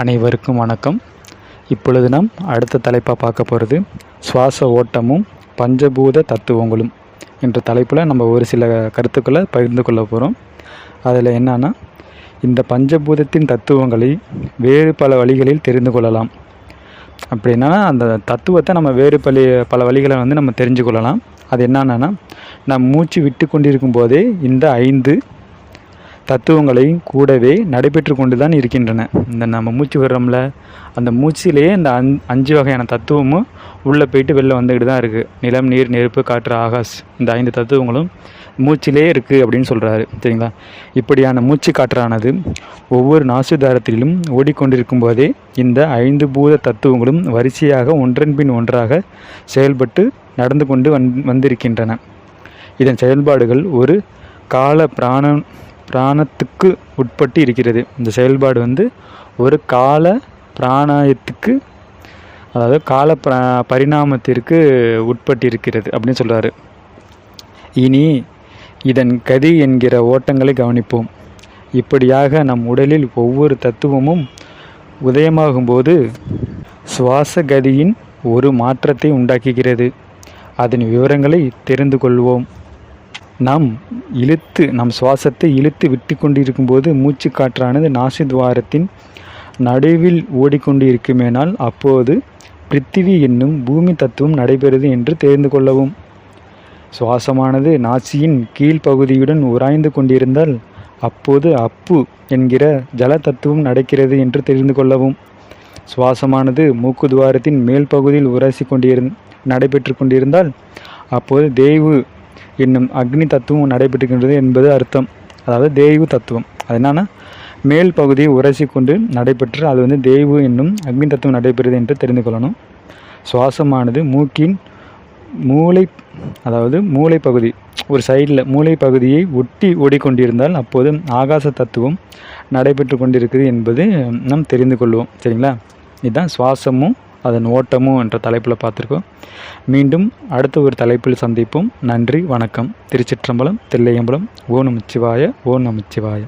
அனைவருக்கும் வணக்கம். இப்பொழுது நாம் அடுத்த தலைப்பாக பார்க்க போகிறது சுவாச ஓட்டமும் பஞ்சபூத தத்துவங்களும் என்ற தலைப்பில் நம்ம ஒரு சில கருத்துக்களை பகிர்ந்து கொள்ள போகிறோம். அதில் என்னன்னா, இந்த பஞ்சபூதத்தின் தத்துவங்களை வேறு பல வழிகளில் தெரிந்து கொள்ளலாம். அப்படின்னா அந்த தத்துவத்தை நம்ம வேறு பல வழிகளை நம்ம தெரிஞ்சு கொள்ளலாம். அது என்னன்னா, நம் மூச்சு விட்டு கொண்டிருக்கும் போதே இந்த 5 தத்துவங்களையும் கூடவே நடைபெற்று கொண்டு தான் இருக்கின்றன. இந்த நம்ம மூச்சு விடுறோம்ல, அந்த மூச்சிலேயே இந்த 5 வகையான தத்துவமும் உள்ளே போயிட்டு வெளில வந்துக்கிட்டு தான் இருக்குது. நிலம், நீர், நெருப்பு, காற்று, ஆகாஷ், இந்த 5 தத்துவங்களும் மூச்சிலே இருக்குது அப்படின்னு சொல்கிறாரு. சரிங்களா? இப்படியான மூச்சு காற்றானது ஒவ்வொரு நாசுதாரத்திலும் ஓடிக்கொண்டிருக்கும் போதே இந்த 5 பூத தத்துவங்களும் வரிசையாக ஒன்றன் பின் ஒன்றாக செயல்பட்டு நடந்து கொண்டு வந்திருக்கின்றன. இதன் செயல்பாடுகள் ஒரு கால பிராணத்துக்கு உட்பட்டு இருக்கிறது. இந்த செயல்பாடு ஒரு கால பிராணாயத்துக்கு, அதாவது கால பரிணாமத்திற்கு உட்பட்டு இருக்கிறது அப்படின்னு சொல்கிறாரு. இனி இதன் கதி என்கிற ஓட்டங்களை கவனிப்போம். இப்படியாக நம் உடலில் ஒவ்வொரு தத்துவமும் உதயமாகும்போது சுவாச கதியின் ஒரு மாற்றத்தை உண்டாக்குகிறது. அதன் விவரங்களை தெரிந்து கொள்வோம். நம் சுவாசத்தை இழுத்து விட்டு கொண்டிருக்கும்போது மூச்சு காற்றானது நாசித்வாரத்தின் நடுவில் ஓடிக்கொண்டு இருக்குமேனால் அப்போது பிருத்திவி என்னும் பூமி தத்துவம் நடைபெறுது என்று தெரிந்து கொள்ளவும். சுவாசமானது நாசியின் கீழ்ப்பகுதியுடன் உராய்ந்து கொண்டிருந்தால் அப்போது அப்பு என்கிற ஜல தத்துவம் நடக்கிறது என்று தெரிந்து கொள்ளவும். சுவாசமானது மூக்கு துவாரத்தின் மேல் பகுதியில் உராசி நடைபெற்று கொண்டிருந்தால் அப்போது தேய்வு என்னும் அக்னி தத்துவம் நடைபெற்றுகின்றது என்பது அர்த்தம். அதாவது தேய்வு தத்துவம் அது என்னன்னா, மேல் பகுதியை உரசி கொண்டு நடைபெற்று அது தேய்வு என்னும் அக்னி தத்துவம் நடைபெறுது என்று தெரிந்து கொள்ளணும். சுவாசமானது மூக்கின் மூளை பகுதி ஒரு சைடில் மூளை பகுதியை ஒட்டி ஓடிக்கொண்டிருந்தால் அப்போது ஆகாச தத்துவம் நடைபெற்று கொண்டிருக்குது என்பது நாம் தெரிந்து கொள்வோம். சரிங்களா? இதுதான் சுவாசமும் அதன் ஓட்டமும் என்ற தலைப்பில் பார்த்துருக்கோம். மீண்டும் அடுத்த ஒரு தலைப்பில் சந்திப்போம். நன்றி, வணக்கம். திருச்சிற்றம்பலம், தில்லையம்பலம். ஓம் நமச்சிவாய, ஓம் நமச்சிவாய.